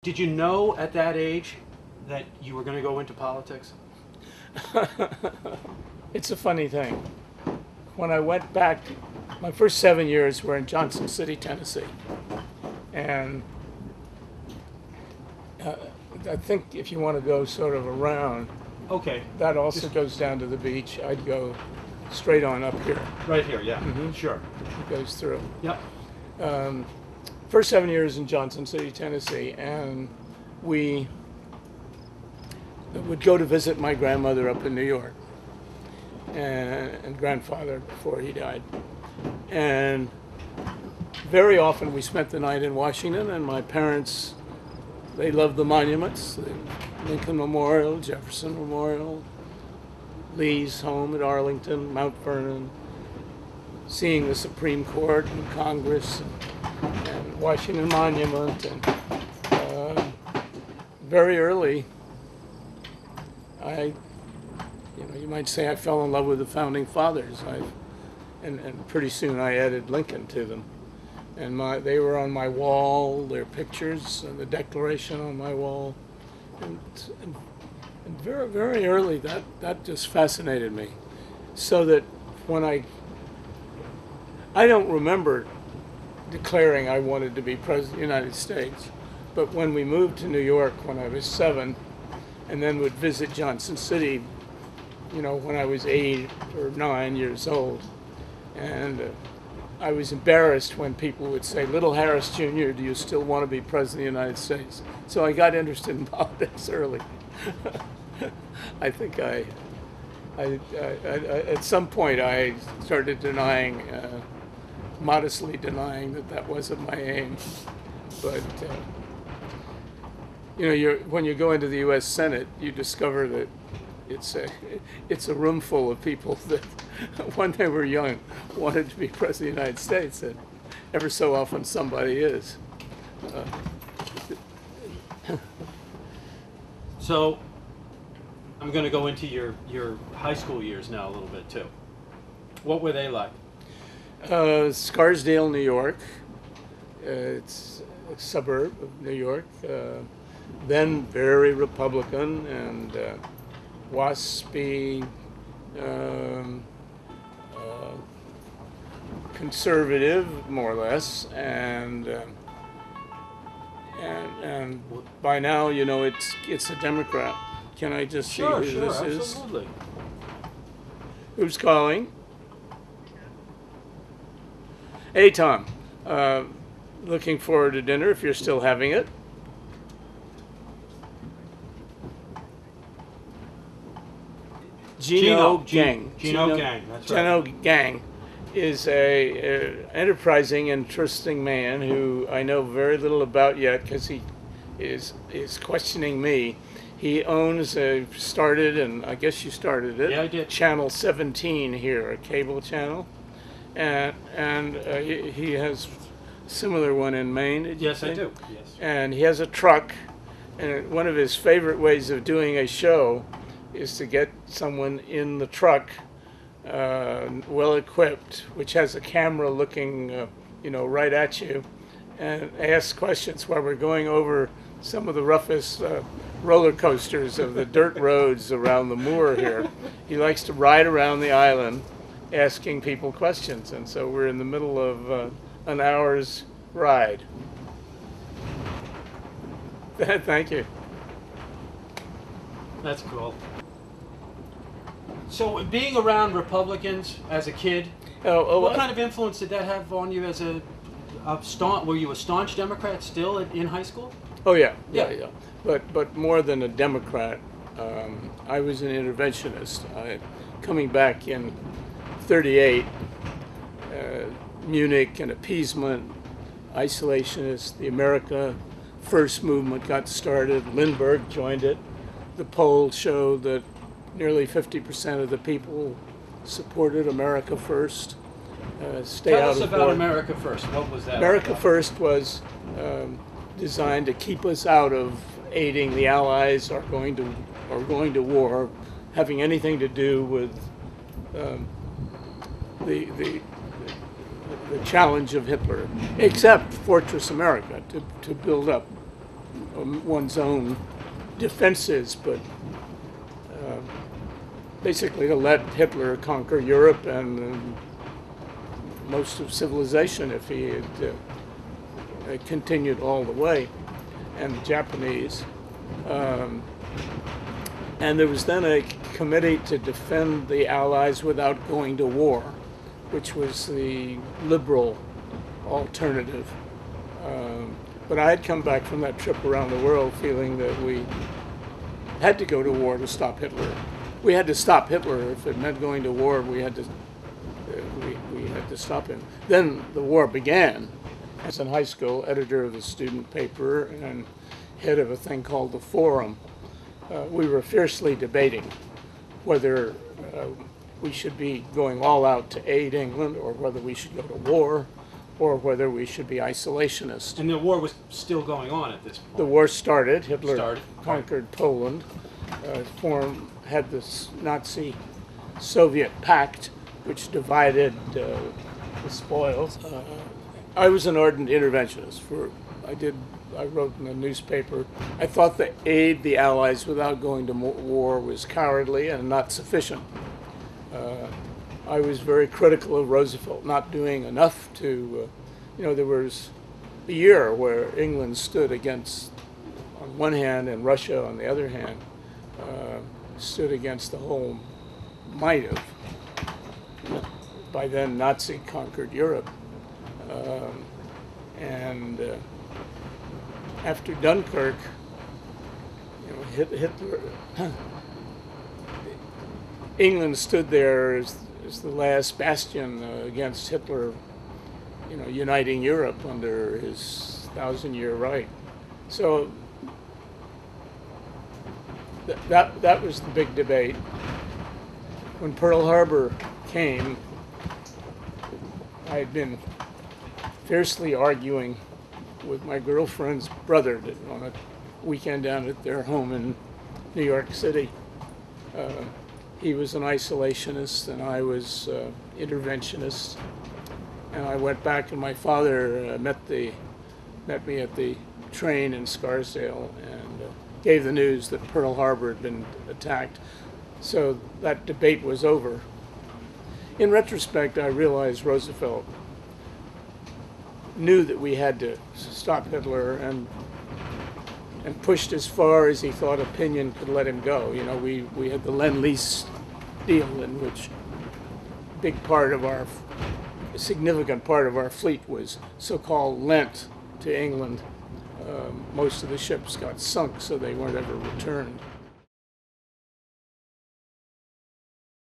Did you know at that age that you were going to go into politics? It's a funny thing. When I went back, my first 7 years were in Johnson City, Tennessee. And I think if you want to go sort of around, Okay. that also goes down to the beach. I'd go straight on up here. Right here, yeah. Sure. It goes through. Yep. First 7 years in Johnson City, Tennessee, and we would go to visit my grandmother up in New York, and grandfather before he died. And very often we spent the night in Washington, and my parents, they loved the monuments, the Lincoln Memorial, Jefferson Memorial, Lee's home at Arlington, Mount Vernon, seeing the Supreme Court and Congress, and Washington Monument, and very early, you might say I fell in love with the founding fathers. And pretty soon I added Lincoln to them, and they were on my wall, their pictures, and the Declaration on my wall, and very, very early that just fascinated me, so that when I don't remember declaring I wanted to be president of the United States, but when we moved to New York when I was 7, and then would visit Johnson City, when I was 8 or 9 years old, and I was embarrassed when people would say, "Little Harris Jr., do you still want to be president of the United States?" So I got interested in politics early. I think I at some point I started modestly denying that wasn't my aim. But when you go into the U.S. Senate, you discover that it's a room full of people that, when they were young, wanted to be president of the United States, and ever so often somebody is. So I'm going to go into your high school years now a little bit too. What were they like? Scarsdale, New York. It's a suburb of New York. Then very Republican and waspy, conservative, more or less, and by now it's a Democrat. Can I just see who this is? Absolutely. Who's calling? Hey, Tom. Looking forward to dinner if you're still having it. Geno Geng. Geno Geng, that's right. Geno Geng is a enterprising, interesting man who I know very little about yet because he is questioning me. He owns started, and I guess you started it. Yeah, I did. Channel 17 here, a cable channel, and he has a similar one in Maine. Yes, I do. Yes. And he has a truck, and one of his favorite ways of doing a show is to get someone in the truck, well equipped, which has a camera looking, right at you, and ask questions while we're going over some of the roughest roller coasters of the dirt roads around the moor here. He likes to ride around the island asking people questions, and so we're in the middle of an hour's ride. Thank you. That's cool. So being around Republicans as a kid, what kind of influence did that have on you as a staunch? Were you a staunch Democrat still in high school? Oh yeah. But more than a Democrat, I was an interventionist. Coming back in '38, Munich and appeasement, isolationist, the America First movement got started. Lindbergh joined it. The polls showed that nearly 50% of the people supported America First. Tell us about America First. What was that? America First was designed to keep us out of aiding the Allies or going to war, having anything to do with the challenge of Hitler, except Fortress America to build up one's own defenses, but basically to let Hitler conquer Europe and most of civilization if he had continued all the way, and the Japanese. And there was then a committee to defend the Allies without going to war, which was the liberal alternative. But I had come back from that trip around the world feeling that we had to go to war to stop Hitler. We had to stop Hitler. If it meant going to war, we had to stop him. Then the war began. I was in high school, editor of the student paper and head of a thing called the Forum. We were fiercely debating whether we should be going all out to aid England, or whether we should go to war, or whether we should be isolationist. And the war was still going on at this point. The war started. Hitler conquered Poland, had this Nazi-Soviet pact, which divided the spoils. I was an ardent interventionist. I wrote in the newspaper, I thought that aid the Allies without going to war was cowardly and not sufficient. I was very critical of Roosevelt not doing enough to, there was a year where England stood against, on one hand, and Russia on the other hand, stood against the whole might of, by then, Nazi-conquered Europe. After Dunkirk, Hitler, England stood there as the last bastion against Hitler, uniting Europe under his 1,000-year Reich. So that was the big debate. When Pearl Harbor came, I had been fiercely arguing with my girlfriend's brother on a weekend down at their home in New York City. He was an isolationist and I was interventionist. And I went back and my father met me at the train in Scarsdale and gave the news that Pearl Harbor had been attacked. So that debate was over. In retrospect, I realized Roosevelt knew that we had to stop Hitler and pushed as far as he thought opinion could let him go. We had the Lend-Lease deal in which a significant part of our fleet was so-called lent to England. Most of the ships got sunk, so they weren't ever returned.